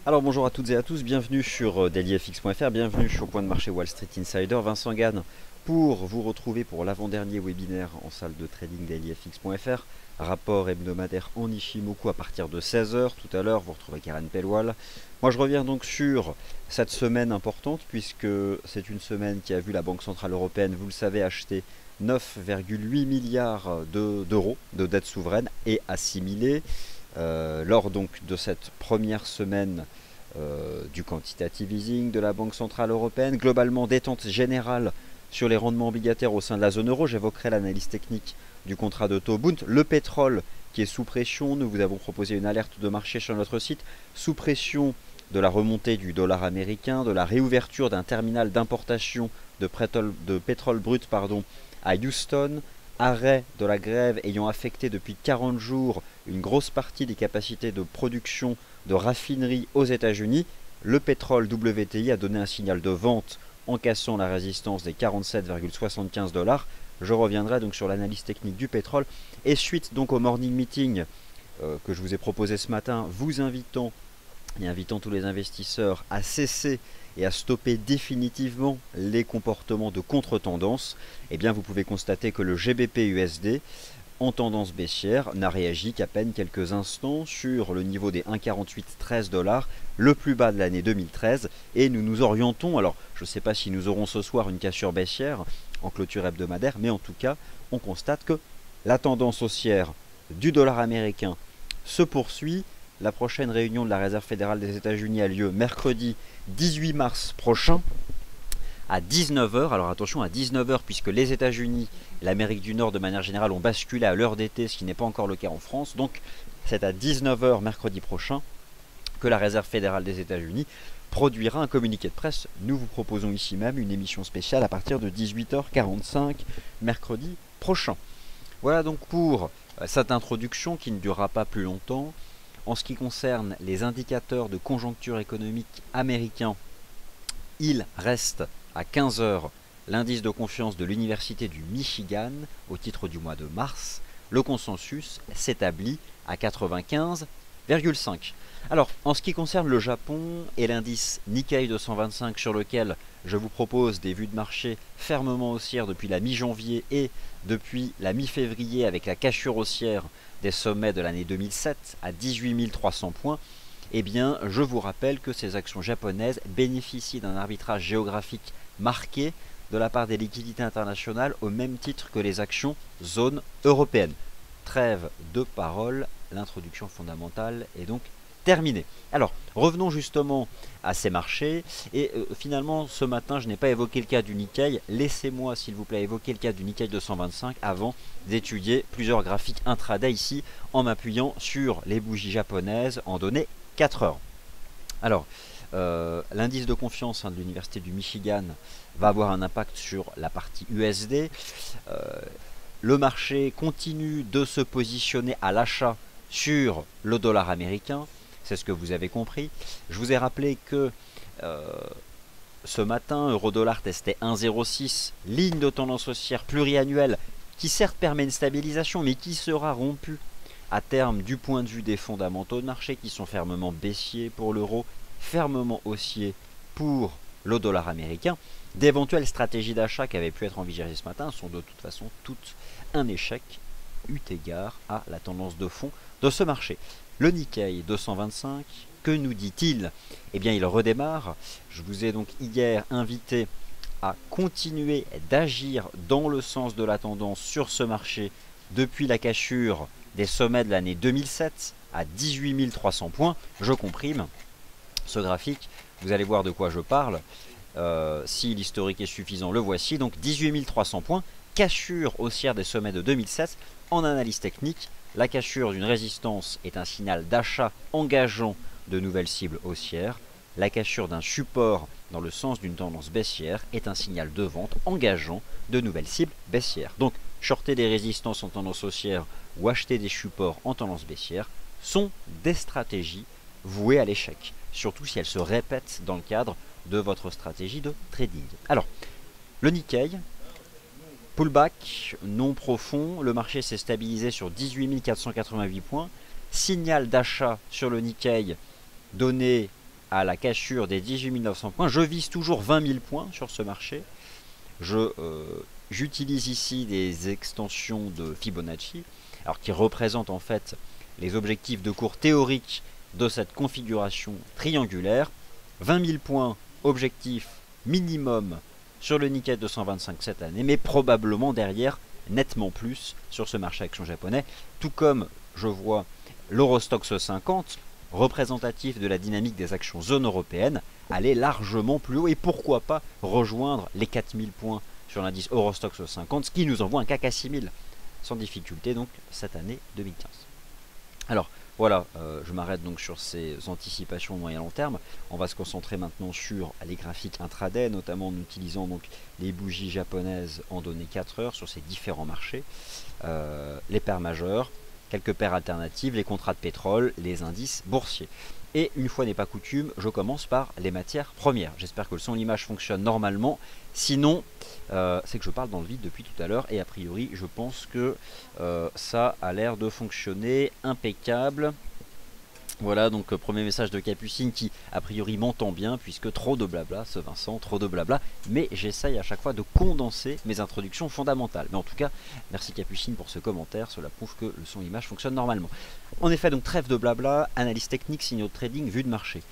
Alors bonjour à toutes et à tous, bienvenue sur dailyfx.fr, bienvenue sur Point de marché Wall Street Insider, Vincent Gann pour vous retrouver pour l'avant-dernier webinaire en salle de trading dailyfx.fr, rapport hebdomadaire en Ishimoku à partir de 16 h tout à l'heure, vous retrouvez Karen Pellwal. Moi je reviens donc sur cette semaine importante puisque c'est une semaine qui a vu la Banque Centrale Européenne, vous le savez, acheter 9,8 milliards d'euros de dette souveraine et assimilée. Lors donc de cette première semaine du quantitative easing de la Banque Centrale Européenne, globalement détente générale sur les rendements obligataires au sein de la zone euro. J'évoquerai l'analyse technique du contrat de taux Bund. Le pétrole qui est sous pression, nous vous avons proposé une alerte de marché sur notre site, sous pression de la remontée du dollar américain, de la réouverture d'un terminal d'importation de pétrole brut à Houston, arrêt de la grève ayant affecté depuis 40 jours une grosse partie des capacités de production de raffinerie aux États-Unis. Le pétrole WTI a donné un signal de vente en cassant la résistance des 47,75 $. Je reviendrai donc sur l'analyse technique du pétrole et suite donc au morning meeting que je vous ai proposé ce matin, vous invitant et invitant tous les investisseurs à cesser et à stopper définitivement les comportements de contre-tendance, eh bien vous pouvez constater que le GBP USD en tendance baissière n'a réagi qu'à peine quelques instants sur le niveau des 1,4813 $, le plus bas de l'année 2013, et nous nous orientons, alors je ne sais pas si nous aurons ce soir une cassure baissière en clôture hebdomadaire, mais en tout cas on constate que la tendance haussière du dollar américain se poursuit. La prochaine réunion de la Réserve fédérale des États-Unis a lieu mercredi 18 mars prochain à 19 h. Alors attention, à 19 h, puisque les États-Unis et l'Amérique du Nord de manière générale ont basculé à l'heure d'été, ce qui n'est pas encore le cas en France. Donc c'est à 19 h mercredi prochain que la Réserve fédérale des États-Unis produira un communiqué de presse. Nous vous proposons ici même une émission spéciale à partir de 18 h 45 mercredi prochain. Voilà donc pour cette introduction qui ne durera pas plus longtemps. En ce qui concerne les indicateurs de conjoncture économique américains, il reste à 15 h l'indice de confiance de l'Université du Michigan au titre du mois de mars. Le consensus s'établit à 95,5. Alors, en ce qui concerne le Japon et l'indice Nikkei 225 sur lequel je vous propose des vues de marché fermement haussières depuis la mi-janvier et depuis la mi-février avec la cassure haussière des sommets de l'année 2007 à 18 300 points, eh bien, je vous rappelle que ces actions japonaises bénéficient d'un arbitrage géographique marqué de la part des liquidités internationales au même titre que les actions zone européenne. Trêve de parole, l'introduction fondamentale est donc terminée. Alors, revenons justement à ces marchés. Et finalement, ce matin, je n'ai pas évoqué le cas du Nikkei. Laissez-moi, s'il vous plaît, évoquer le cas du Nikkei 225 avant d'étudier plusieurs graphiques intraday ici, en m'appuyant sur les bougies japonaises en données 4 heures. Alors, l'indice de confiance de l'Université du Michigan va avoir un impact sur la partie USD. Le marché continue de se positionner à l'achat sur le dollar américain. C'est ce que vous avez compris. Je vous ai rappelé que ce matin, euro-dollar testait 1,06, ligne de tendance haussière pluriannuelle qui certes permet une stabilisation, mais qui sera rompue à terme du point de vue des fondamentaux de marché qui sont fermement baissiers pour l'euro, fermement haussiers pour le dollar américain. D'éventuelles stratégies d'achat qui avaient pu être envisagées ce matin sont de toute façon toutes un échec eu égard à la tendance de fond de ce marché. Le Nikkei 225, que nous dit-il? Eh bien, il redémarre. Je vous ai donc hier invité à continuer d'agir dans le sens de la tendance sur ce marché depuis la cassure des sommets de l'année 2007 à 18 300 points. Je comprime ce graphique, vous allez voir de quoi je parle. Si l'historique est suffisant, le voici. Donc 18 300 points, cassure haussière des sommets de 2007. En analyse technique, la cassure d'une résistance est un signal d'achat engageant de nouvelles cibles haussières. La cassure d'un support dans le sens d'une tendance baissière est un signal de vente engageant de nouvelles cibles baissières. Donc, shorter des résistances en tendance haussière ou acheter des supports en tendance baissière sont des stratégies vouées à l'échec, surtout si elles se répètent dans le cadre de votre stratégie de trading. Alors, le Nikkei, pullback non profond, le marché s'est stabilisé sur 18 488 points, signal d'achat sur le Nikkei donné à la cassure des 18 900 points. Je vise toujours 20 000 points sur ce marché. J'utilise ici des extensions de Fibonacci, alors qui représentent en fait les objectifs de cours théoriques de cette configuration triangulaire. 20 000 points, objectif minimum sur le Nikkei 225 cette année, mais probablement derrière nettement plus sur ce marché action japonais, tout comme je vois l'Eurostoxx 50, représentatif de la dynamique des actions zone européenne, aller largement plus haut et pourquoi pas rejoindre les 4000 points sur l'indice Eurostoxx 50, ce qui nous envoie un CAC à 6000 sans difficulté donc cette année 2015. Alors voilà, je m'arrête donc sur ces anticipations moyen long terme. On va se concentrer maintenant sur les graphiques intraday, notamment en utilisant donc les bougies japonaises en données 4 heures sur ces différents marchés, les paires majeures, quelques paires alternatives, les contrats de pétrole, les indices boursiers. Et une fois n'est pas coutume, je commence par les matières premières. J'espère que le son et l'image fonctionnent normalement. Sinon, c'est que je parle dans le vide depuis tout à l'heure. Et a priori, je pense que ça a l'air de fonctionner impeccable. Voilà, donc premier message de Capucine qui a priori m'entend bien, puisque trop de blabla, ce Vincent, trop de blabla, mais j'essaye à chaque fois de condenser mes introductions fondamentales. Mais en tout cas, merci Capucine pour ce commentaire, cela prouve que le son et l'image fonctionnent normalement. En effet, donc trêve de blabla, analyse technique, signaux de trading, vue de marché.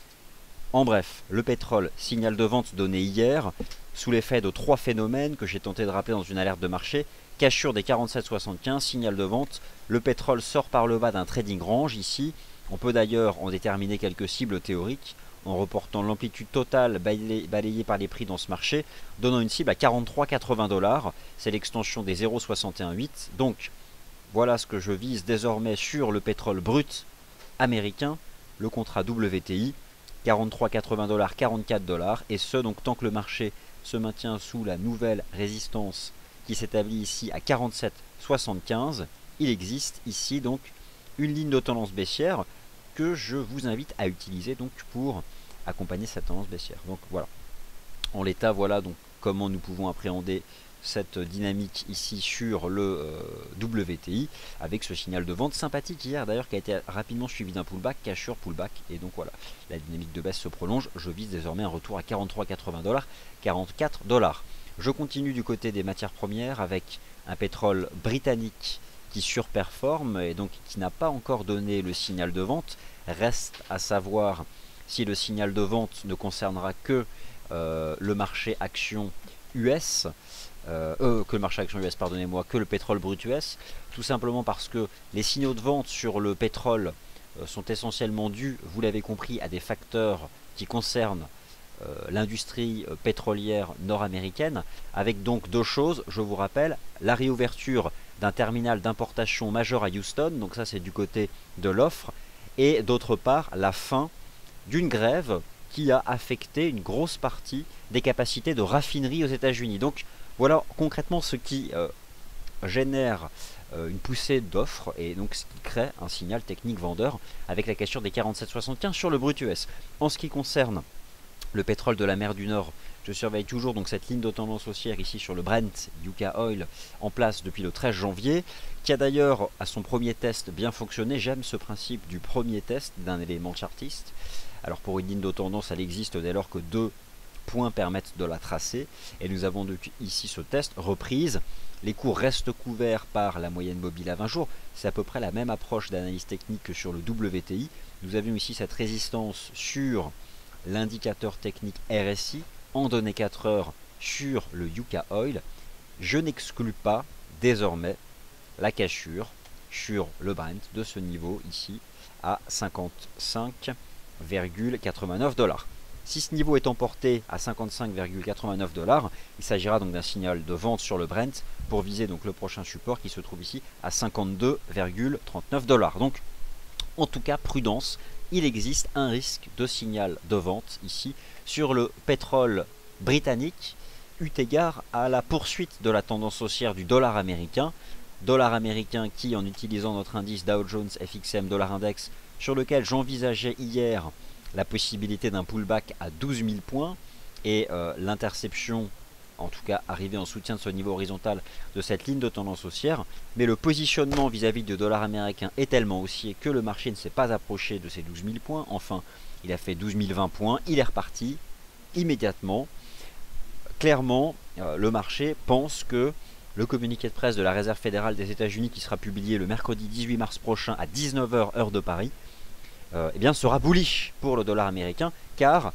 En bref, le pétrole, signal de vente donné hier, sous l'effet de 3 phénomènes que j'ai tenté de rappeler dans une alerte de marché. Cassure des 47,75, signal de vente, le pétrole sort par le bas d'un trading range ici. On peut d'ailleurs en déterminer quelques cibles théoriques en reportant l'amplitude totale balayée par les prix dans ce marché, donnant une cible à 43,80 $. C'est l'extension des 0,618. Donc voilà ce que je vise désormais sur le pétrole brut américain, le contrat WTI, 43,80 $, 44 $, et ce donc tant que le marché se maintient sous la nouvelle résistance qui s'établit ici à 47,75. Il existe ici donc une ligne de tendance baissière que je vous invite à utiliser donc pour accompagner cette tendance baissière. Donc voilà, en l'état, voilà donc comment nous pouvons appréhender cette dynamique ici sur le WTI avec ce signal de vente sympathique hier d'ailleurs qui a été rapidement suivi d'un pullback, cassure, pullback, et donc voilà, la dynamique de baisse se prolonge. Je vise désormais un retour à 43,80 $, 44 $. Je continue du côté des matières premières avec un pétrole britannique qui surperforme et donc qui n'a pas encore donné le signal de vente. Reste à savoir si le signal de vente ne concernera que le marché action US, pardonnez-moi, que le pétrole brut US, tout simplement parce que les signaux de vente sur le pétrole sont essentiellement dus, vous l'avez compris, à des facteurs qui concernent l'industrie pétrolière nord-américaine, avec donc deux choses, je vous rappelle, la réouverture d'un terminal d'importation majeur à Houston, donc ça c'est du côté de l'offre, et d'autre part la fin d'une grève qui a affecté une grosse partie des capacités de raffinerie aux États-Unis. Donc voilà concrètement ce qui génère une poussée d'offres et donc ce qui crée un signal technique vendeur avec la cassure des 47,75 sur le brut US. En ce qui concerne le pétrole de la mer du Nord, je surveille toujours donc cette ligne de tendance haussière ici sur le Brent Yucca Oil en place depuis le 13 janvier, qui a d'ailleurs à son premier test bien fonctionné. J'aime ce principe du premier test d'un élément chartiste. Alors pour une ligne de tendance, elle existe dès lors que deux points permettent de la tracer. Et nous avons donc ici ce test reprise. Les cours restent couverts par la moyenne mobile à 20 jours. C'est à peu près la même approche d'analyse technique que sur le WTI. Nous avions ici cette résistance sur l'indicateur technique RSI en données 4 heures sur le Yucca Oil. Je n'exclus pas désormais la cassure sur le Brent de ce niveau ici à 55,89 $. Si ce niveau est emporté à 55,89 $, il s'agira donc d'un signal de vente sur le Brent pour viser donc le prochain support qui se trouve ici à 52,39 $. Donc en tout cas prudence, il existe un risque de signal de vente ici sur le pétrole britannique eu égard à la poursuite de la tendance haussière du dollar américain qui, en utilisant notre indice Dow Jones FXM Dollar Index, sur lequel j'envisageais hier la possibilité d'un pullback à 12 000 points et l'interception, en tout cas arriver en soutien de ce niveau horizontal de cette ligne de tendance haussière, mais le positionnement vis-à-vis du dollar américain est tellement haussier que le marché ne s'est pas approché de ces 12 000 points. Enfin, il a fait 12 020 points, il est reparti immédiatement. Clairement, le marché pense que le communiqué de presse de la Réserve fédérale des États-Unis qui sera publié le mercredi 18 mars prochain à 19 h heure de Paris, eh bien, sera bullish pour le dollar américain, car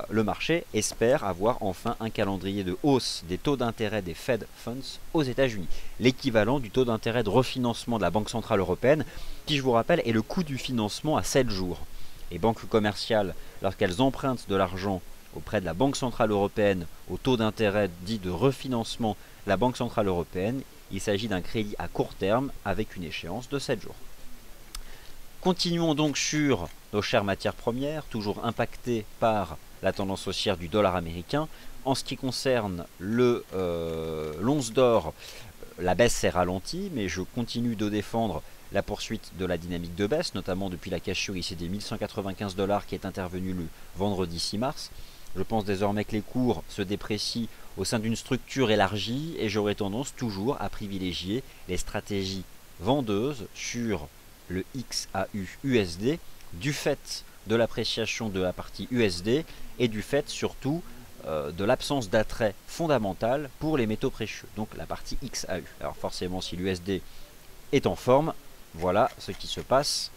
le marché espère avoir enfin un calendrier de hausse des taux d'intérêt des Fed Funds aux États-Unis, l'équivalent du taux d'intérêt de refinancement de la Banque Centrale Européenne, qui, je vous rappelle, est le coût du financement à 7 jours. Les banques commerciales, lorsqu'elles empruntent de l'argent auprès de la Banque Centrale Européenne au taux d'intérêt dit de refinancement de la Banque Centrale Européenne, il s'agit d'un crédit à court terme avec une échéance de 7 jours. Continuons donc sur nos chères matières premières, toujours impactées par la tendance haussière du dollar américain. En ce qui concerne l'once d'or, la baisse s'est ralentie, mais je continue de défendre la poursuite de la dynamique de baisse, notamment depuis la cassure ici des 1195 $ qui est intervenue le vendredi 6 mars. Je pense désormais que les cours se déprécient au sein d'une structure élargie et j'aurais tendance toujours à privilégier les stratégies vendeuses sur le XAU-USD du fait de l'appréciation de la partie USD et du fait surtout de l'absence d'attrait fondamental pour les métaux précieux, donc la partie XAU. Alors forcément, si l'USD est en forme, voilà ce qui se passe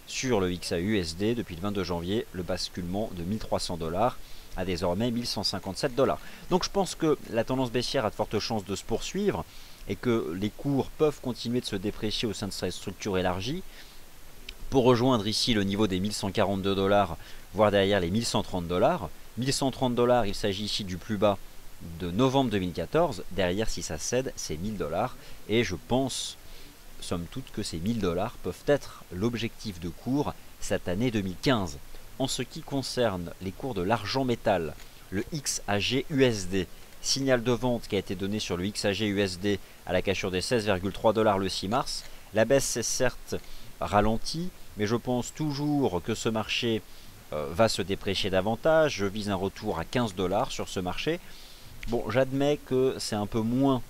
sur le XAU-USD depuis le 22 janvier, le basculement de 1300 $ à désormais 1157 $. Donc je pense que la tendance baissière a de fortes chances de se poursuivre et que les cours peuvent continuer de se déprécier au sein de cette structure élargie pour rejoindre ici le niveau des 1142 $, voire derrière les 1130 $. 1130 $, il s'agit ici du plus bas de novembre 2014. Derrière, si ça cède, c'est 1000 $. Et je pense, somme toute, que ces 1000 $ peuvent être l'objectif de cours cette année 2015. En ce qui concerne les cours de l'argent métal, le XAG-USD, signal de vente qui a été donné sur le XAG-USD à la cassure des 16,3 $ le 6 mars. La baisse s'est certes ralentie, mais je pense toujours que ce marché va se déprécier davantage. Je vise un retour à 15 $ sur ce marché. Bon, j'admets que c'est un peu moins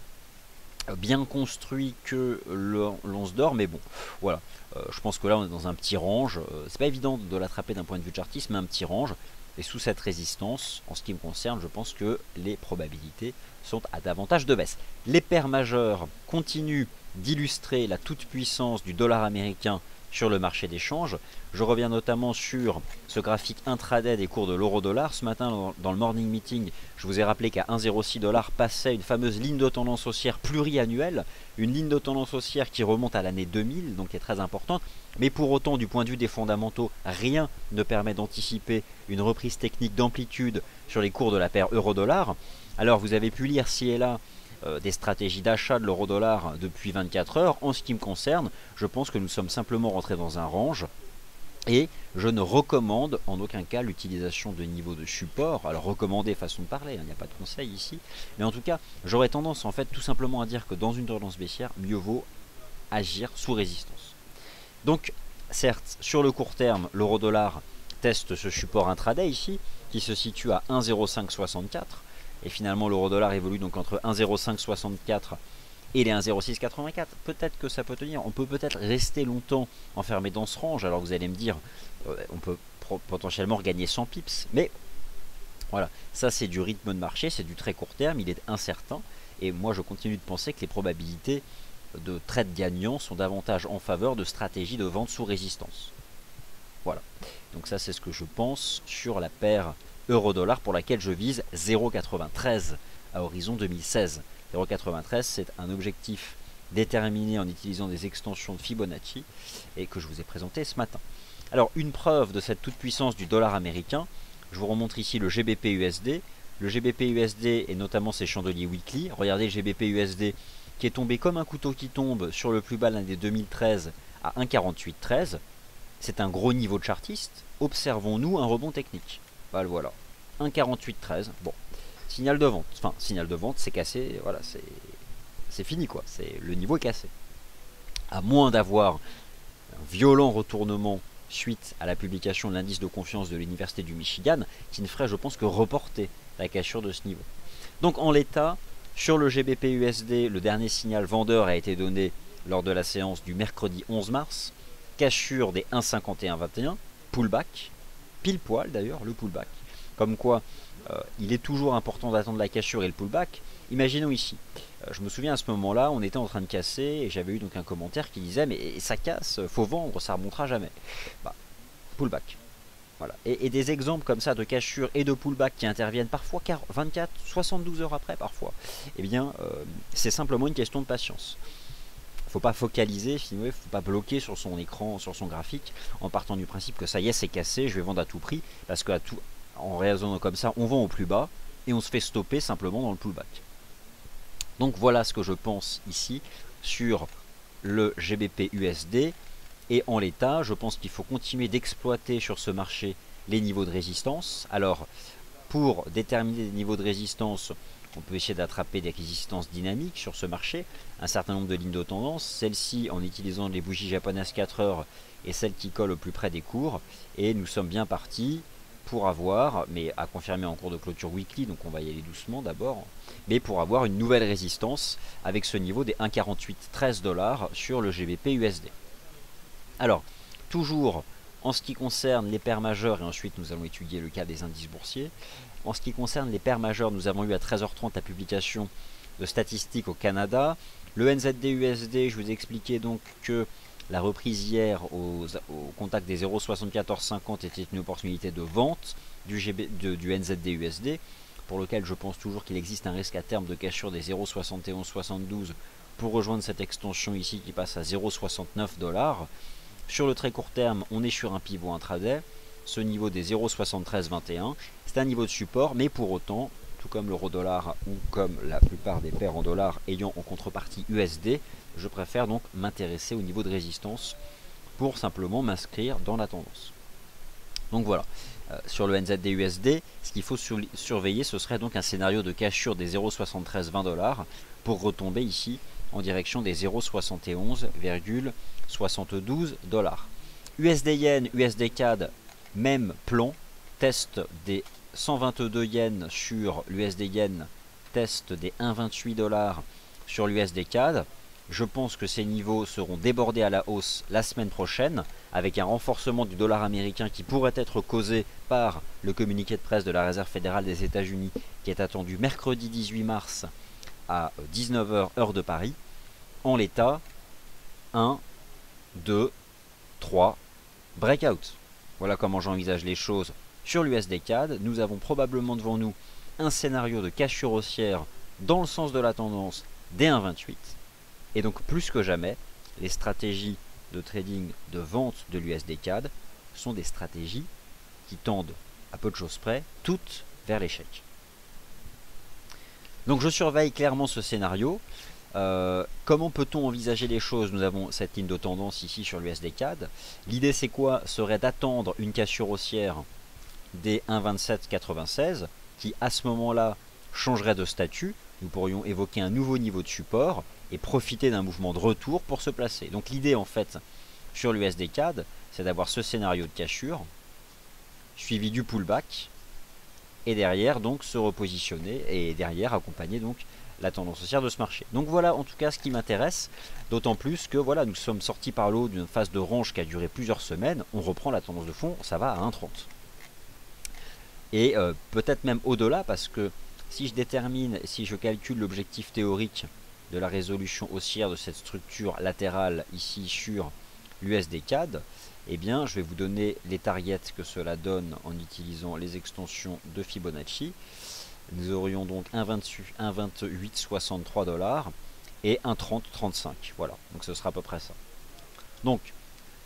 bien construit que l'once d'or, mais bon, voilà. Je pense que là on est dans un petit range. C'est pas évident de l'attraper d'un point de vue chartiste, mais un petit range. Et sous cette résistance, en ce qui me concerne, je pense que les probabilités sont à davantage de baisse. Les paires majeures continuent d'illustrer la toute-puissance du dollar américain sur le marché des changes. Je reviens notamment sur ce graphique intraday des cours de l'euro-dollar. Ce matin, dans le morning meeting, je vous ai rappelé qu'à 1,06 $ passait une fameuse ligne de tendance haussière pluriannuelle, une ligne de tendance haussière qui remonte à l'année 2000, donc qui est très importante. Mais pour autant, du point de vue des fondamentaux, rien ne permet d'anticiper une reprise technique d'amplitude sur les cours de la paire euro-dollar. Alors, vous avez pu lire ci et là des stratégies d'achat de l'euro-dollar depuis 24 heures. En ce qui me concerne, je pense que nous sommes simplement rentrés dans un range et je ne recommande en aucun cas l'utilisation de niveaux de support. Alors recommander, façon de parler, il n'y a pas de conseil ici, mais en tout cas j'aurais tendance en fait tout simplement à dire que dans une tendance baissière, mieux vaut agir sous résistance. Donc certes, sur le court terme, l'euro-dollar teste ce support intraday ici qui se situe à 1,0564. Et finalement, l'euro-dollar évolue donc entre 1,0564 et les 1,0684. Peut-être que ça peut tenir. On peut peut-être rester longtemps enfermé dans ce range. Alors vous allez me dire, on peut potentiellement gagner 100 pips. Mais voilà, ça c'est du rythme de marché, c'est du très court terme, il est incertain. Et moi je continue de penser que les probabilités de trade gagnant sont davantage en faveur de stratégies de vente sous résistance. Voilà, donc ça c'est ce que je pense sur la paire euro-dollar pour laquelle je vise 0,93 à horizon 2016. 0,93 c'est un objectif déterminé en utilisant des extensions de Fibonacci et que je vous ai présenté ce matin. Alors une preuve de cette toute puissance du dollar américain, je vous remontre ici le GBP-USD. Le GBP-USD et notamment ses chandeliers weekly. Regardez le GBP-USD qui est tombé comme un couteau qui tombe sur le plus bas de l'année 2013 à 1,4813. C'est un gros niveau de chartiste. Observons-nous un rebond technique. Voilà, 1,4813. Bon, signal de vente. Enfin, signal de vente, c'est cassé. Voilà, c'est fini quoi. Le niveau est cassé. À moins d'avoir un violent retournement suite à la publication de l'indice de confiance de l'Université du Michigan, qui ne ferait, je pense, que reporter la cassure de ce niveau. Donc, en l'état, sur le GBP-USD, le dernier signal vendeur a été donné lors de la séance du mercredi 11 mars. Cassure des 1,5121, pullback. pile poil d'ailleurs le pullback. Comme quoi, il est toujours important d'attendre la cassure et le pullback. Imaginons ici, je me souviens à ce moment-là, on était en train de casser et j'avais eu donc un commentaire qui disait mais ça casse, faut vendre, ça remontera jamais. Bah, pullback. Voilà. Et des exemples comme ça de cassure et de pullback qui interviennent parfois 24, 72 heures après parfois, eh bien c'est simplement une question de patience. Faut pas focaliser, il faut pas bloquer sur son écran, sur son graphique, en partant du principe que ça y est, c'est cassé, je vais vendre à tout prix, parce que en raisonnant comme ça, on vend au plus bas et on se fait stopper simplement dans le pullback. Donc voilà ce que je pense ici sur le GBP USD. Et en l'état, je pense qu'il faut continuer d'exploiter sur ce marché les niveaux de résistance. Alors, pour déterminer les niveaux de résistance, on peut essayer d'attraper des résistances dynamiques sur ce marché, un certain nombre de lignes de tendance, celle-ci en utilisant les bougies japonaises 4 heures et celle qui colle au plus près des cours. Et nous sommes bien partis pour avoir, mais à confirmer en cours de clôture weekly, donc on va y aller doucement d'abord, mais pour avoir une nouvelle résistance avec ce niveau des 1,4813 $ sur le GBP USD. Alors, toujours en ce qui concerne les paires majeures, et ensuite nous allons étudier le cas des indices boursiers. En ce qui concerne les paires majeures, nous avons eu à 13h30 la publication de statistiques au Canada. Le NZD-USD, je vous ai expliqué donc que la reprise hier au contact des 0,7450 était une opportunité de vente du NZD-USD, pour lequel je pense toujours qu'il existe un risque à terme de cassure des 0,7172 pour rejoindre cette extension ici qui passe à 0,69 $. Sur le très court terme, on est sur un pivot intraday, ce niveau des 0,7321, c'est un niveau de support, mais pour autant, tout comme l'euro-dollar ou comme la plupart des paires en dollars ayant en contrepartie USD, je préfère donc m'intéresser au niveau de résistance pour simplement m'inscrire dans la tendance. Donc voilà, sur le NZD-USD, ce qu'il faut surveiller, ce serait donc un scénario de cassure des 0,7320 $ pour retomber ici en direction des 0,71,72 $. USD Yen, USD CAD, même plan, test des 122 yens sur l'USD Yen, test des 1,28 $ sur l'USD CAD. Je pense que ces niveaux seront débordés à la hausse la semaine prochaine, avec un renforcement du dollar américain qui pourrait être causé par le communiqué de presse de la Réserve fédérale des États-Unis, qui est attendu mercredi 18 mars à 19 h heure de Paris. En l'état, 1, 2, 3, breakout. Voilà comment j'envisage les choses sur l'USD CAD. Nous avons probablement devant nous un scénario de cassure haussière dans le sens de la tendance des 1,28. Et donc plus que jamais, les stratégies de trading de vente de l'USD CAD sont des stratégies qui tendent, à peu de choses près, toutes vers l'échec. Donc je surveille clairement ce scénario. Comment peut-on envisager les choses? Nous avons cette ligne de tendance ici sur l'USD CAD. L'idée c'est quoi? Serait d'attendre une cassure haussière des 1,2796 qui à ce moment-là changerait de statut. Nous pourrions évoquer un nouveau niveau de support et profiter d'un mouvement de retour pour se placer. Donc l'idée en fait sur l'USD CAD, c'est d'avoir ce scénario de cassure suivi du pullback et derrière donc se repositionner et derrière accompagner donc la tendance haussière de ce marché. Donc voilà en tout cas ce qui m'intéresse, d'autant plus que voilà, nous sommes sortis par l'eau d'une phase de range qui a duré plusieurs semaines, on reprend la tendance de fond, ça va à 1,30. Et peut-être même au-delà, parce que si je détermine, si je calcule l'objectif théorique de la résolution haussière de cette structure latérale ici sur l'USD CAD, eh bien je vais vous donner les targets que cela donne en utilisant les extensions de Fibonacci. Nous aurions donc 1,2863 $ et 1,3035. Voilà, donc ce sera à peu près ça. Donc,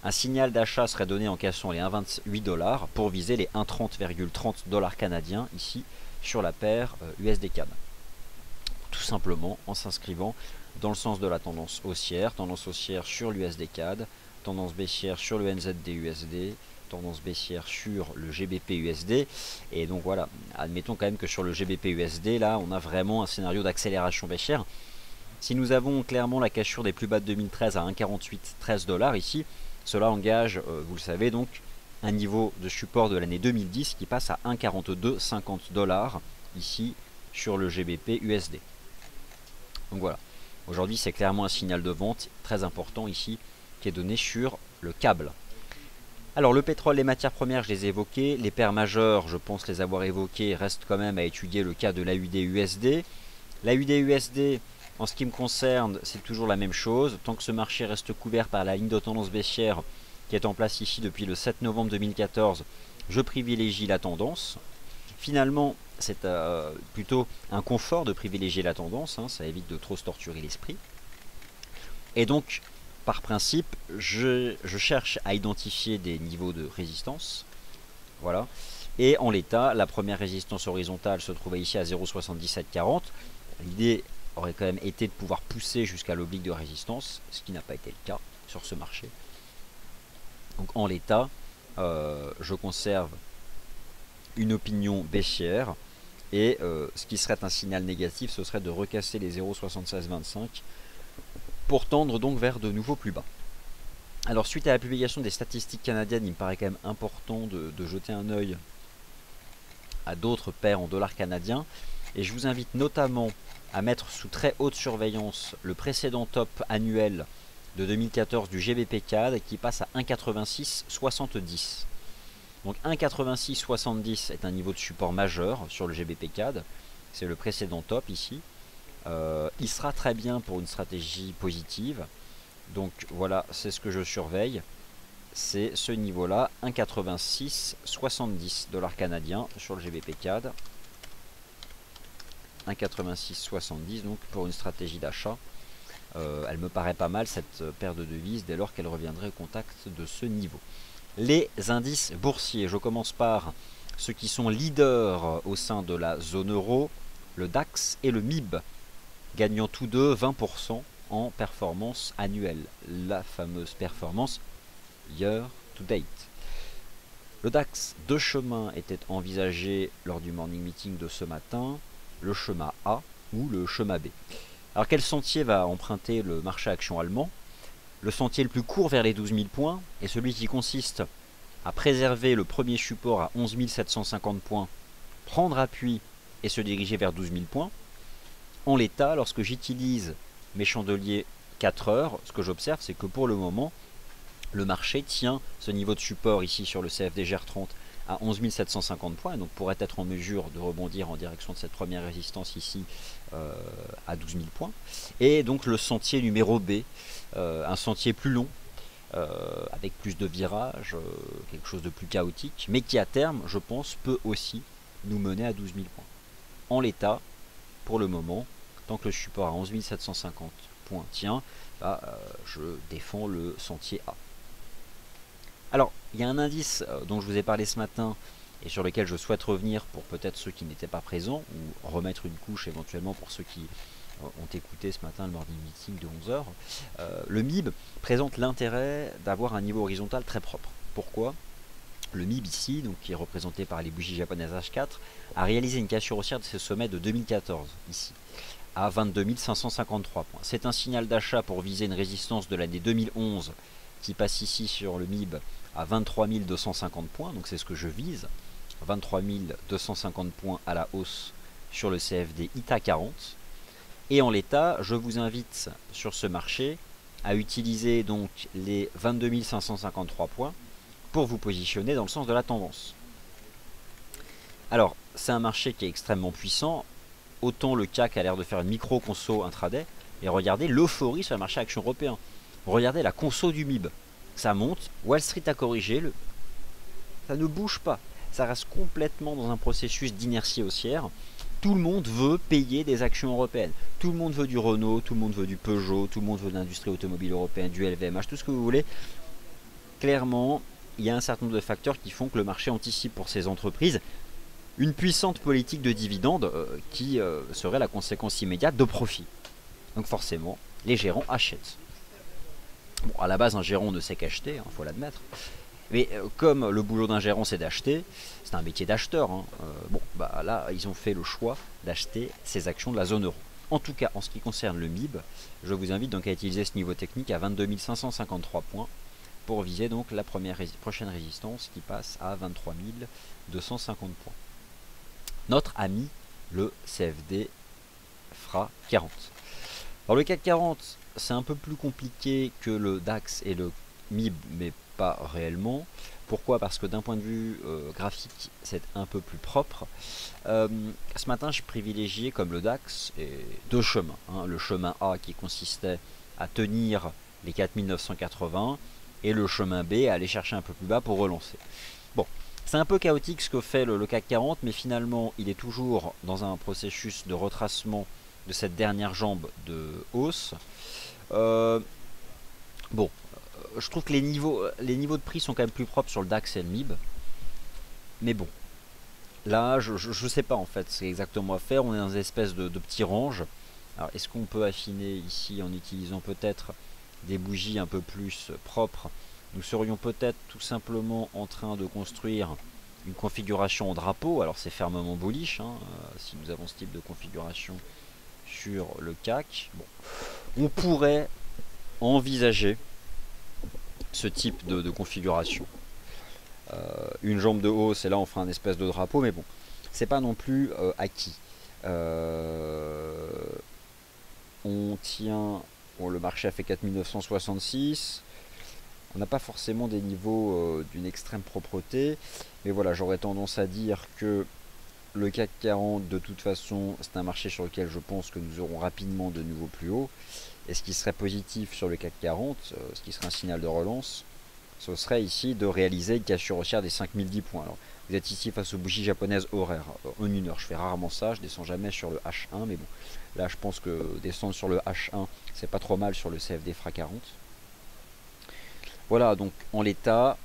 un signal d'achat serait donné en cassant les 1,28 $ pour viser les 1,30,30 $ canadiens ici sur la paire USD CAD. Tout simplement en s'inscrivant dans le sens de la tendance haussière sur l'USD CAD, tendance baissière sur le NZD USD, tendance baissière sur le GBP USD. Et donc voilà, admettons quand même que sur le GBP USD, là, on a vraiment un scénario d'accélération baissière. Si nous avons clairement la cassure des plus bas de 2013 à 1,4813 $ ici, cela engage, vous le savez donc, un niveau de support de l'année 2010 qui passe à 1,4250 $ ici sur le GBP USD. Donc voilà, aujourd'hui c'est clairement un signal de vente très important ici qui est donné sur le câble. Alors le pétrole, les matières premières, je les ai évoquées. Les paires majeures, je pense les avoir évoquées. Reste quand même à étudier le cas de l'AUD-USD. L'AUD-USD, en ce qui me concerne, c'est toujours la même chose. Tant que ce marché reste couvert par la ligne de tendance baissière qui est en place ici depuis le 7 novembre 2014, je privilégie la tendance. Finalement, c'est plutôt un confort de privilégier la tendance, hein, ça évite de trop se torturer l'esprit. Et donc, par principe, je cherche à identifier des niveaux de résistance. Voilà. Et en l'état, la première résistance horizontale se trouvait ici à 0,7740. L'idée aurait quand même été de pouvoir pousser jusqu'à l'oblique de résistance, ce qui n'a pas été le cas sur ce marché. Donc en l'état, je conserve une opinion baissière. Et ce qui serait un signal négatif, ce serait de recasser les 0,7625 pour tendre donc vers de nouveaux plus bas. Alors suite à la publication des statistiques canadiennes, il me paraît quand même important de jeter un œil à d'autres paires en dollars canadiens. Et je vous invite notamment à mettre sous très haute surveillance le précédent top annuel de 2014 du GBP CAD qui passe à 1,8670. Donc 1,8670 est un niveau de support majeur sur le GBP CAD. C'est le précédent top ici. Il sera très bien pour une stratégie positive. Donc voilà, c'est ce que je surveille. C'est ce niveau-là, 1,8670 dollars canadiens sur le GBP CAD. 1,8670 donc pour une stratégie d'achat. Elle me paraît pas mal cette paire de devises dès lors qu'elle reviendrait au contact de ce niveau. Les indices boursiers, je commence par ceux qui sont leaders au sein de la zone euro, le DAX et le MIB, gagnant tous deux 20% en performance annuelle, la fameuse performance year to date. Le DAX, deux chemins étaient envisagés lors du morning meeting de ce matin, le chemin A ou le chemin B. Alors quel sentier va emprunter le marché action allemand? Le sentier le plus court vers les 12 000 points est celui qui consiste à préserver le premier support à 11 750 points, prendre appui et se diriger vers 12 000 points. En l'état, lorsque j'utilise mes chandeliers 4 heures, ce que j'observe, c'est que pour le moment, le marché tient ce niveau de support ici sur le CFD GR30 à 11 750 points, donc pourrait être en mesure de rebondir en direction de cette première résistance ici à 12 000 points. Et donc le sentier numéro B, un sentier plus long, avec plus de virages, quelque chose de plus chaotique, mais qui à terme, je pense, peut aussi nous mener à 12 000 points. En l'état, pour le moment, tant que le support à 11 750 points tient, je défends le sentier A. Alors, il y a un indice dont je vous ai parlé ce matin et sur lequel je souhaite revenir pour peut-être ceux qui n'étaient pas présents ou remettre une couche éventuellement pour ceux qui ont écouté ce matin le morning meeting de 11 h. Le MIB présente l'intérêt d'avoir un niveau horizontal très propre. Pourquoi? Le MIB ici, donc, qui est représenté par les bougies japonaises H4, a réalisé une cassure haussière de ses sommets de 2014 ici à 22 553 points. C'est un signal d'achat pour viser une résistance de l'année 2011 qui passe ici sur le MIB à 23 250 points, donc c'est ce que je vise, 23 250 points à la hausse sur le CFD ITA 40. Et en l'état, je vous invite sur ce marché à utiliser donc les 22 553 points pour vous positionner dans le sens de la tendance. Alors, c'est un marché qui est extrêmement puissant, autant le CAC a l'air de faire une micro-conso intraday, et regardez l'euphorie sur le marché action européen. Regardez la conso du MIB. Ça monte, Wall Street a corrigé, ça ne bouge pas. Ça reste complètement dans un processus d'inertie haussière. Tout le monde veut payer des actions européennes. Tout le monde veut du Renault, tout le monde veut du Peugeot, tout le monde veut de l'industrie automobile européenne, du LVMH, tout ce que vous voulez. Clairement, il y a un certain nombre de facteurs qui font que le marché anticipe pour ces entreprises une puissante politique de dividendes qui serait la conséquence immédiate de profit. Donc forcément, les gérants achètent. Bon, à la base, un gérant ne sait qu'acheter, faut l'admettre. Mais comme le boulot d'un gérant, c'est d'acheter, c'est un métier d'acheteur. Là, ils ont fait le choix d'acheter ces actions de la zone euro. En tout cas, en ce qui concerne le MIB, je vous invite donc à utiliser ce niveau technique à 22 553 points pour viser donc la prochaine résistance qui passe à 23 250 points. Notre ami, le CFD FRA 40. Alors le CAC 40, c'est un peu plus compliqué que le DAX et le MIB, mais pas réellement. Pourquoi? Parce que d'un point de vue graphique, c'est un peu plus propre. Ce matin, je privilégiais, comme le DAX, deux chemins. Hein. Le chemin A qui consistait à tenir les 4980 et le chemin B à aller chercher un peu plus bas pour relancer. Bon, c'est un peu chaotique ce que fait le CAC 40, mais finalement, il est toujours dans un processus de retracement de cette dernière jambe de hausse. Bon, je trouve que les niveaux de prix sont quand même plus propres sur le DAX et le MIB. Mais bon, là, je sais pas en fait, c'est exactement à faire. On est dans une espèce de petit range. Alors, est-ce qu'on peut affiner ici en utilisant peut-être des bougies un peu plus propres? Nous serions peut-être tout simplement en train de construire une configuration en drapeau. Alors, c'est fermement bullish hein, si nous avons ce type de configuration sur le CAC. Bon, on pourrait envisager ce type de configuration. Une jambe de hausse et là on fera un espèce de drapeau, mais bon, c'est pas non plus acquis. On tient, bon, le marché a fait 4966, on n'a pas forcément des niveaux d'une extrême propreté, mais voilà, j'aurais tendance à dire que le CAC 40 de toute façon c'est un marché sur lequel je pense que nous aurons rapidement de nouveaux plus hauts. Et ce qui serait positif sur le CAC 40, ce qui serait un signal de relance, ce serait ici de réaliser une cassure haussière des 5010 points. Alors, vous êtes ici face aux bougies japonaises horaires en une heure. Je fais rarement ça, je descends jamais sur le H1, mais bon, là je pense que descendre sur le H1, c'est pas trop mal sur le CFD FRA 40. Voilà, donc en l'état,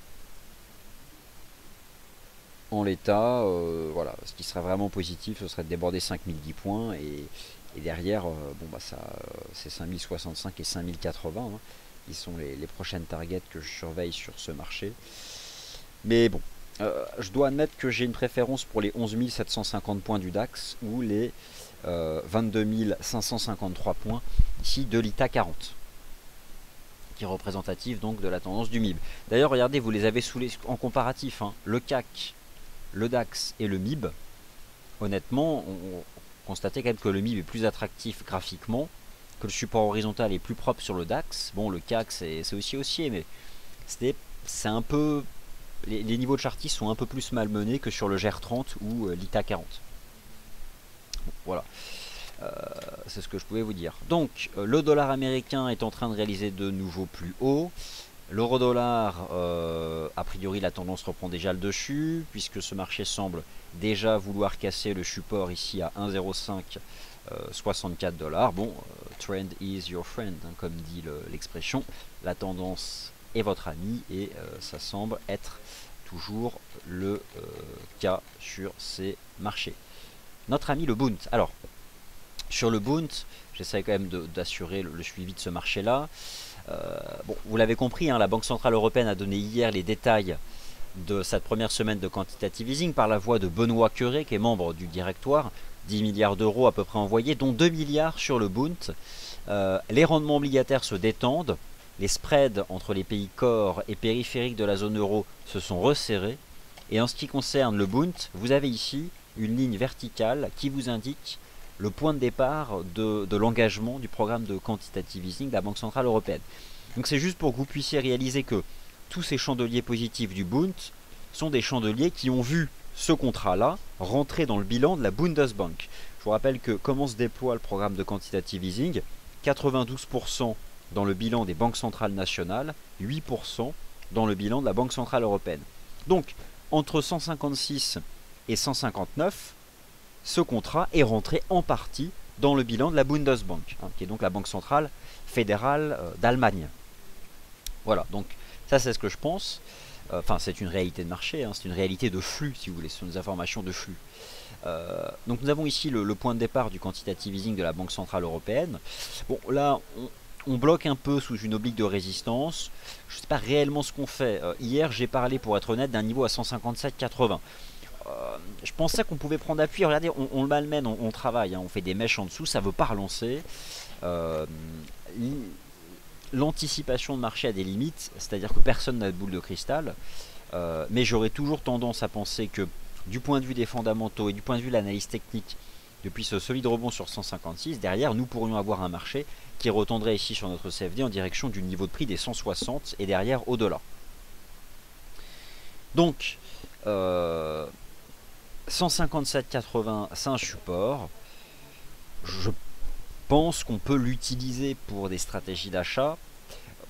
voilà, ce qui serait vraiment positif, ce serait de déborder 5010 points et derrière, bon bah ça, c'est 5065 et 5080 hein, qui sont les prochaines targets que je surveille sur ce marché. Mais bon, je dois admettre que j'ai une préférence pour les 11 750 points du DAX ou les 22 553 points ici de l'ITA 40, qui est représentatif donc de la tendance du MIB. D'ailleurs, regardez, vous les avez en comparatif, hein, le CAC, le DAX et le MIB. Honnêtement, on constatez quand même que le MIB est plus attractif graphiquement, que le support horizontal est plus propre sur le DAX. Bon, le CAC c'est aussi haussier, mais c'est un peu, les niveaux de chartis sont un peu plus malmenés que sur le GR30 ou l'ITA 40. Bon, voilà, c'est ce que je pouvais vous dire. Donc le dollar américain est en train de réaliser de nouveaux plus hauts. L'euro-dollar, a priori la tendance reprend déjà le dessus, puisque ce marché semble déjà vouloir casser le support ici à 1,0564 $. Bon, trend is your friend, hein, comme dit l'expression. La tendance est votre ami et ça semble être toujours le cas sur ces marchés. Notre ami le Bund. Alors, sur le Bund, j'essaie quand même d'assurer le suivi de ce marché-là. Bon, vous l'avez compris, hein, la Banque Centrale Européenne a donné hier les détails de cette première semaine de quantitative easing par la voix de Benoît Cœuré, qui est membre du directoire. 10 milliards d'euros à peu près envoyés, dont 2 milliards sur le Bund. Les rendements obligataires se détendent. Les spreads entre les pays core et périphériques de la zone euro se sont resserrés. Et en ce qui concerne le Bund, vous avez ici une ligne verticale qui vous indique le point de départ de l'engagement du programme de quantitative easing de la Banque Centrale Européenne. Donc c'est juste pour que vous puissiez réaliser que tous ces chandeliers positifs du Bund sont des chandeliers qui ont vu ce contrat-là rentrer dans le bilan de la Bundesbank. Je vous rappelle que comment se déploie le programme de quantitative easing, 92% dans le bilan des banques centrales nationales, 8% dans le bilan de la Banque Centrale Européenne. Donc entre 156 et 159, ce contrat est rentré en partie dans le bilan de la Bundesbank, hein, qui est donc la banque centrale fédérale d'Allemagne. Voilà, donc ça c'est ce que je pense. Enfin, c'est une réalité de marché, hein, c'est une réalité de flux, si vous voulez, ce sont des informations de flux. Donc nous avons ici le point de départ du quantitative easing de la Banque Centrale Européenne. Bon, là, on bloque un peu sous une oblique de résistance. Je ne sais pas réellement ce qu'on fait. Hier, j'ai parlé, pour être honnête, d'un niveau à 157,80. Je pensais qu'on pouvait prendre appui. Regardez, on le malmène, on travaille, hein, on fait des mèches en dessous, ça ne veut pas relancer. L'anticipation de marché a des limites, c'est-à-dire que personne n'a de boule de cristal. Mais j'aurais toujours tendance à penser que du point de vue des fondamentaux et du point de vue de l'analyse technique, depuis ce solide rebond sur 156, derrière, nous pourrions avoir un marché qui retendrait ici sur notre CFD en direction du niveau de prix des 160 et derrière au-delà. Donc 157,80 c'est un support. Je pense qu'on peut l'utiliser pour des stratégies d'achat.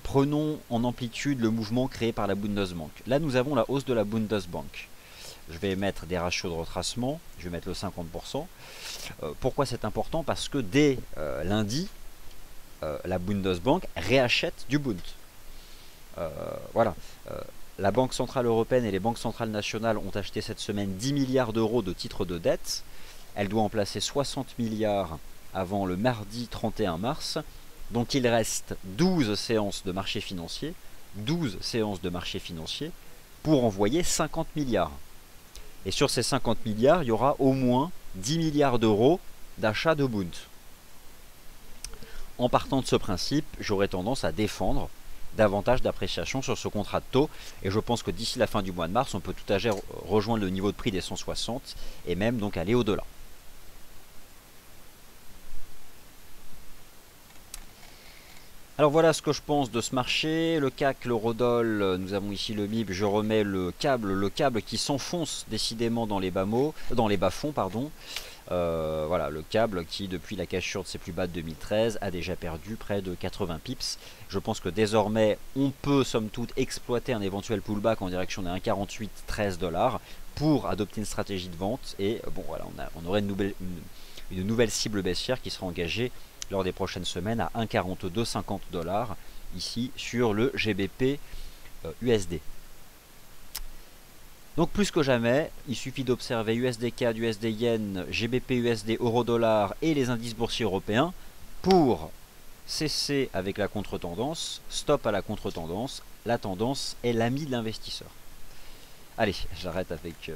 Prenons en amplitude le mouvement créé par la Bundesbank. Là nous avons la hausse de la Bundesbank. Je vais mettre des ratios de retracement, je vais mettre le 50%. Pourquoi c'est important? Parce que dès lundi, la Bundesbank réachète du Bund. Voilà. La Banque Centrale Européenne et les banques centrales nationales ont acheté cette semaine 10 milliards d'euros de titres de dette. Elle doit en placer 60 milliards avant le mardi 31 mars. Donc il reste 12 séances de marché financier, 12 séances de marché financier pour envoyer 50 milliards. Et sur ces 50 milliards, il y aura au moins 10 milliards d'euros d'achat de Bund. En partant de ce principe, j'aurais tendance à défendre davantage d'appréciation sur ce contrat de taux. Et je pense que d'ici la fin du mois de mars, on peut tout à fait rejoindre le niveau de prix des 160 et même donc aller au-delà. Alors voilà ce que je pense de ce marché. Le CAC, l'eurodoll, nous avons ici le MIB. Je remets le câble qui s'enfonce décidément dans les bas-fonds, pardon. Voilà, le câble qui, depuis la cassure de ses plus bas de 2013, a déjà perdu près de 80 pips. Je pense que désormais, on peut, somme toute, exploiter un éventuel pullback en direction des 1,48-13 $, pour adopter une stratégie de vente. Et bon, voilà, on aurait une nouvelle cible baissière qui sera engagée lors des prochaines semaines à 1,4250 $, ici sur le GBP USD. Donc plus que jamais, il suffit d'observer USD-CAD, USD-Yen, GBP-USD, Euro-Dollar et les indices boursiers européens pour cesser avec la contre-tendance, stop à la contre-tendance, la tendance est l'ami de l'investisseur. Allez, j'arrête avec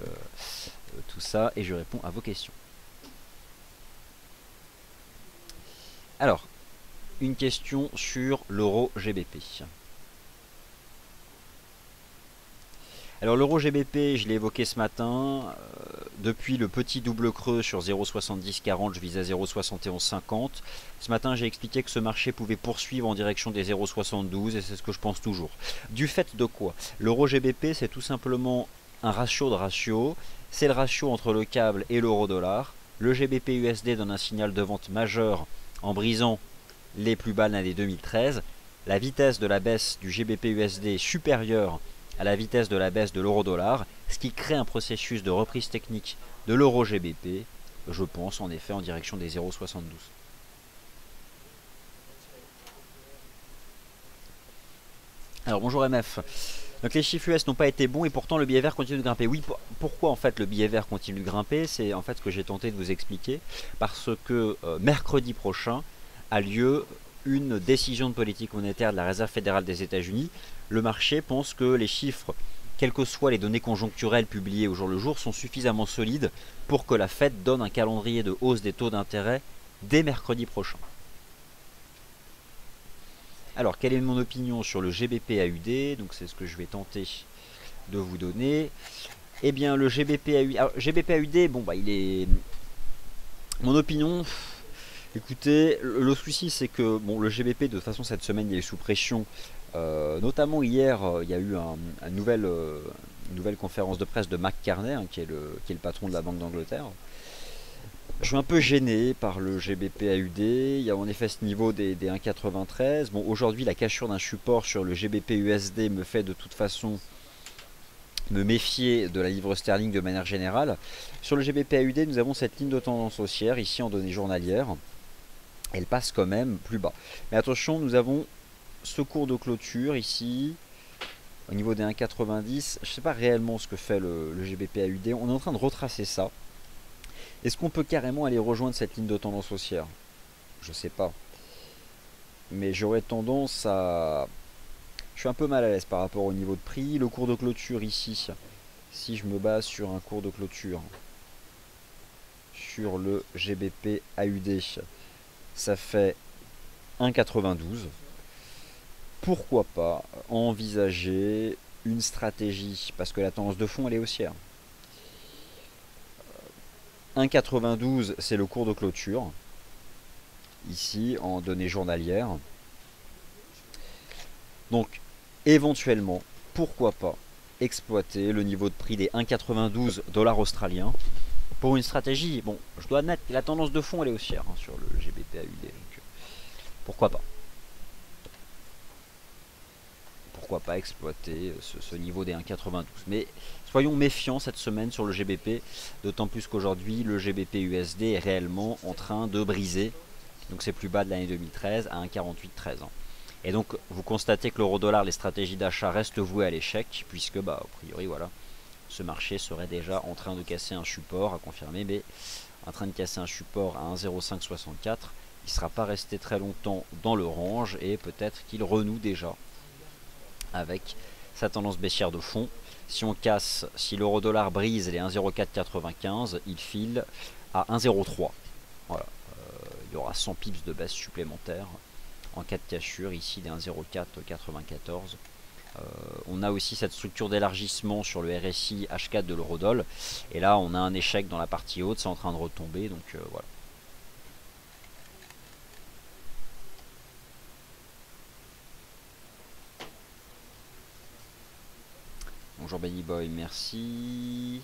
tout ça et je réponds à vos questions. Alors, une question sur l'euro GBP. Alors l'euro GBP, je l'ai évoqué ce matin, depuis le petit double creux sur 0,7040, je visais 0,7150. Ce matin, j'ai expliqué que ce marché pouvait poursuivre en direction des 0,72 et c'est ce que je pense toujours. Du fait de quoi? L'euro GBP, c'est tout simplement un ratio de ratio. C'est le ratio entre le câble et l'euro dollar. Le GBP USD donne un signal de vente majeur en brisant les plus bas de l'année 2013. La vitesse de la baisse du GBP USD est supérieure à la vitesse de la baisse de l'euro-dollar, ce qui crée un processus de reprise technique de l'euro-GBP, je pense en effet en direction des 0,72. Alors bonjour MF. Donc les chiffres US n'ont pas été bons et pourtant le billet vert continue de grimper. Oui, pourquoi en fait le billet vert continue de grimper? C'est en fait ce que j'ai tenté de vous expliquer. Parce que mercredi prochain a lieu une décision de politique monétaire de la Réserve fédérale des États-Unis. Le marché pense que les chiffres, quelles que soient les données conjoncturelles publiées au jour le jour, sont suffisamment solides pour que la Fed donne un calendrier de hausse des taux d'intérêt dès mercredi prochain. Alors, quelle est mon opinion sur le GBP AUD? Donc, c'est ce que je vais tenter de vous donner. Eh bien, le GBP AUD, alors, GBP AUD, bon, bah, il est... Mon opinion... Écoutez, le souci c'est que bon, le GBP de toute façon cette semaine il est sous pression, notamment hier il y a eu une nouvelle conférence de presse de Mac Carney hein, qui est le patron de la Banque d'Angleterre. Je suis un peu gêné par le GBP AUD, il y a en effet ce niveau des 1,93. Bon, aujourd'hui la cassure d'un support sur le GBP USD me fait de toute façon me méfier de la livre sterling de manière générale. Sur le GBP AUD nous avons cette ligne de tendance haussière ici en données journalières. Elle passe quand même plus bas. Mais attention, nous avons ce cours de clôture ici, au niveau des 1,90. Je ne sais pas réellement ce que fait le GBP AUD. On est en train de retracer ça. Est-ce qu'on peut carrément aller rejoindre cette ligne de tendance haussière? Je ne sais pas. Mais j'aurais tendance à... Je suis un peu mal à l'aise par rapport au niveau de prix. Le cours de clôture ici, si je me base sur un cours de clôture sur le GBP AUD, ça fait 1,92. Pourquoi pas envisager une stratégie, parce que la tendance de fond elle est haussière. 1,92 c'est le cours de clôture. ici en données journalières. Donc éventuellement, pourquoi pas exploiter le niveau de prix des 1,92 $ australiens pour une stratégie. Bon, je dois admettre que la tendance de fond elle est haussière hein, sur le GBP AUD, donc pourquoi pas. Pourquoi pas exploiter ce niveau des 1,92. Mais soyons méfiants cette semaine sur le GBP, d'autant plus qu'aujourd'hui le GBP USD est réellement en train de briser, donc c'est plus bas de l'année 2013 à 1,4813. Et donc vous constatez que l'euro-dollar, les stratégies d'achat restent vouées à l'échec, puisque a priori voilà, ce marché serait déjà en train de casser un support à confirmer, mais en train de casser un support à 1,0564. Il ne sera pas resté très longtemps dans le range et peut-être qu'il renoue déjà avec sa tendance baissière de fond. Si on casse, si l'euro-dollar brise les 1,0495, il file à 1,03. Voilà, il y aura 100 pips de baisse supplémentaire en cas de cassure ici des 1,0494. On a aussi cette structure d'élargissement sur le RSI H4 de l'eurodoll. Et là, on a un échec dans la partie haute, c'est en train de retomber. Donc voilà. Bonjour Benny Boy, merci.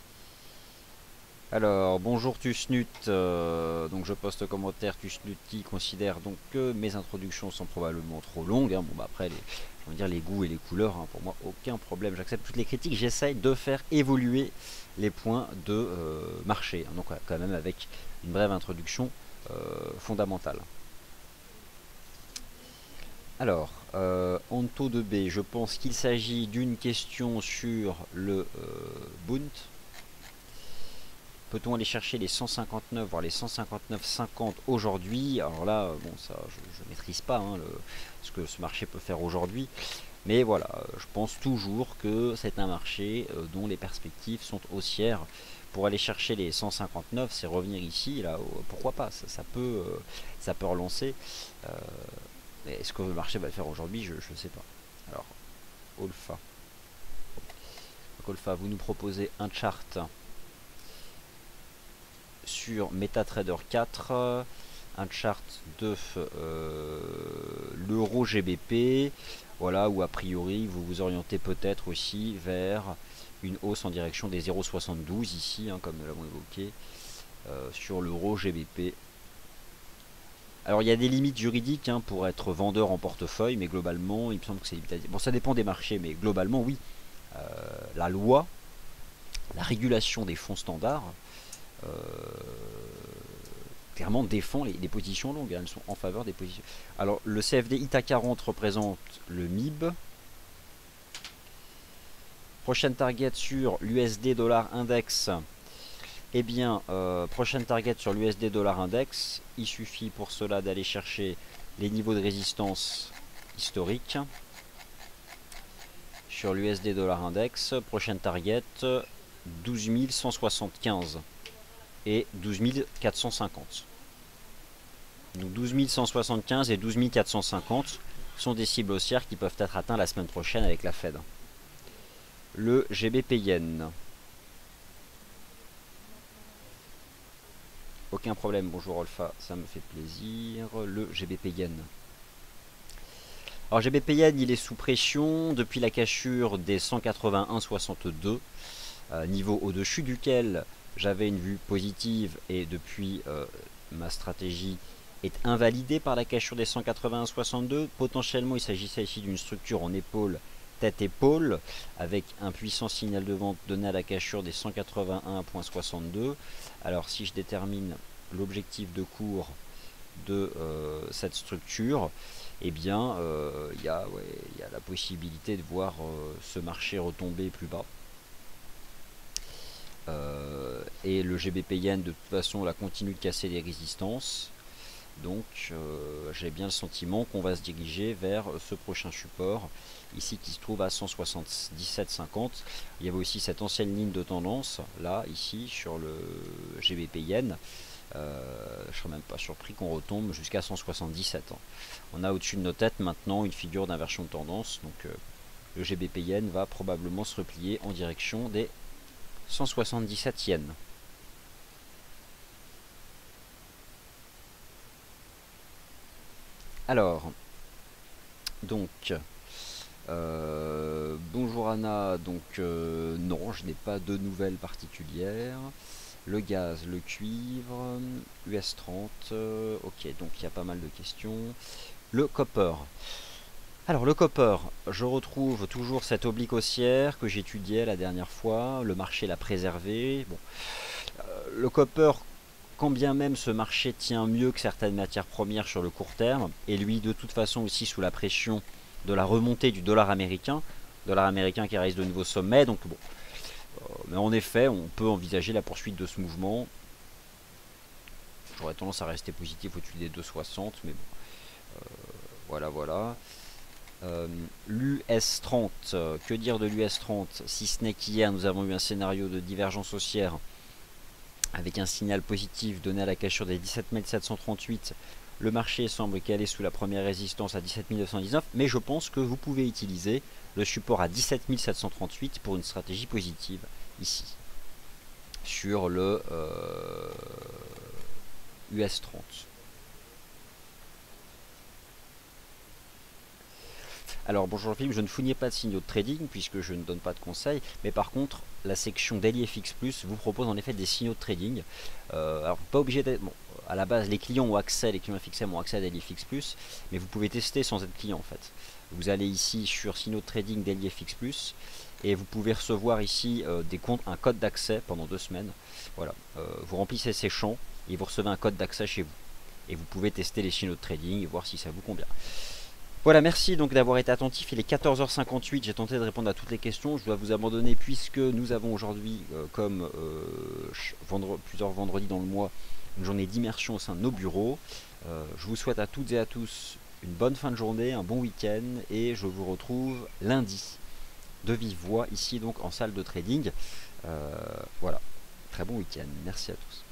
Alors, bonjour Tusnut, donc je poste commentaire Tusnut qui considère donc que mes introductions sont probablement trop longues. Hein. Bon, après, on va dire les goûts et les couleurs, hein, pour moi, aucun problème. J'accepte toutes les critiques. J'essaye de faire évoluer les points de marché. Hein. Donc, quand même avec une brève introduction fondamentale. Alors, Anto de B, je pense qu'il s'agit d'une question sur le Bund. Peut-on aller chercher les 159, voire les 159,50 aujourd'hui? Alors là, bon, ça, je ne maîtrise pas hein, ce que ce marché peut faire aujourd'hui. Mais voilà, je pense toujours que c'est un marché dont les perspectives sont haussières. Pour aller chercher les 159, c'est revenir ici, là, pourquoi pas, ça peut relancer. Mais est-ce que le marché va le faire aujourd'hui? Je ne sais pas. Alors, Olfa. Donc, Olfa, vous nous proposez un chart sur MetaTrader 4, un chart de l'euro GBP, voilà, où a priori vous vous orientez peut-être aussi vers une hausse en direction des 0,72 ici, hein, comme nous l'avons évoqué, sur l'euro GBP. Alors il y a des limites juridiques hein, pour être vendeur en portefeuille, mais globalement, il me semble que c'est limité. Bon, ça dépend des marchés, mais globalement, oui. La loi, la régulation des fonds standards, clairement défend les positions longues, hein, elles sont en faveur des positions. Alors le CFD ITA 40 représente le MIB. Prochaine target sur l'USD dollar index. Eh bien, prochaine target sur l'USD dollar index. Il suffit pour cela d'aller chercher les niveaux de résistance historiques. Sur l'USD dollar index, prochaine target 12 175 et 12 450. Donc 12 175 et 12 450 sont des cibles haussières qui peuvent être atteintes la semaine prochaine avec la Fed. Le GBP Yen. Aucun problème, bonjour Alpha, ça me fait plaisir. Le GBP Yen. Alors GBP Yen, il est sous pression depuis la cassure des 181,62, niveau au-dessus duquel j'avais une vue positive et depuis ma stratégie est invalidée par la cassure des 181,62. Potentiellement, il s'agissait ici d'une structure en épaule, tête-épaule, avec un puissant signal de vente donné à la cassure des 181,62. Alors si je détermine l'objectif de cours de cette structure, eh bien il y a la possibilité de voir ce marché retomber plus bas. Et le GBP Yen de toute façon là continue de casser les résistances. Donc j'ai bien le sentiment qu'on va se diriger vers ce prochain support ici qui se trouve à 177,50. Il y avait aussi cette ancienne ligne de tendance là ici sur le GBP Yen. Je ne serais même pas surpris qu'on retombe jusqu'à 177. On a au-dessus de nos têtes maintenant une figure d'inversion de tendance. Donc le GBP Yen va probablement se replier en direction des 177 yens. . . . . . . . . . . . . . . . . . . . . . . . . . . . . . . . . . . . . . . . . . . . . . . . . . . . . . . . . . . . Alors, donc, bonjour Anna, donc non, je n'ai pas de nouvelles particulières. Le gaz, le cuivre, US30, ok, donc il y a pas mal de questions. Le copper. Alors le copper, je retrouve toujours cette oblique haussière que j'étudiais la dernière fois, le marché l'a préservé. Bon, le copper, quand bien même ce marché tient mieux que certaines matières premières sur le court terme, et lui de toute façon aussi sous la pression de la remontée du dollar américain qui reste de nouveaux sommets, donc bon. Mais en effet, on peut envisager la poursuite de ce mouvement. J'aurais tendance à rester positif au-dessus des 2,60, mais bon, voilà. L'US30, que dire de l'US30 si ce n'est qu'hier nous avons eu un scénario de divergence haussière avec un signal positif donné à la cassure des 17 738. Le marché semble caler sous la première résistance à 17 919, mais je pense que vous pouvez utiliser le support à 17 738 pour une stratégie positive ici sur le US30. Alors bonjour Philippe, je ne fournis pas de signaux de trading puisque je ne donne pas de conseils, mais par contre la section Daily FX Plus vous propose en effet des signaux de trading. Alors pas obligé d'être... Bon, à la base les clients ont accès, les clients FXM ont accès à Daily FX Plus, mais vous pouvez tester sans être client en fait. Vous allez ici sur signaux de trading Daily FX Plus et vous pouvez recevoir ici un code d'accès pendant 2 semaines. Voilà, vous remplissez ces champs et vous recevez un code d'accès chez vous. Et vous pouvez tester les signaux de trading et voir si ça vous convient. Voilà, merci donc d'avoir été attentif. Il est 14h58, j'ai tenté de répondre à toutes les questions. Je dois vous abandonner puisque nous avons aujourd'hui, comme plusieurs vendredis dans le mois, une journée d'immersion au sein de nos bureaux. Je vous souhaite à toutes et à tous une bonne fin de journée, un bon week-end et je vous retrouve lundi de vive voix ici donc en salle de trading. Voilà, très bon week-end. Merci à tous.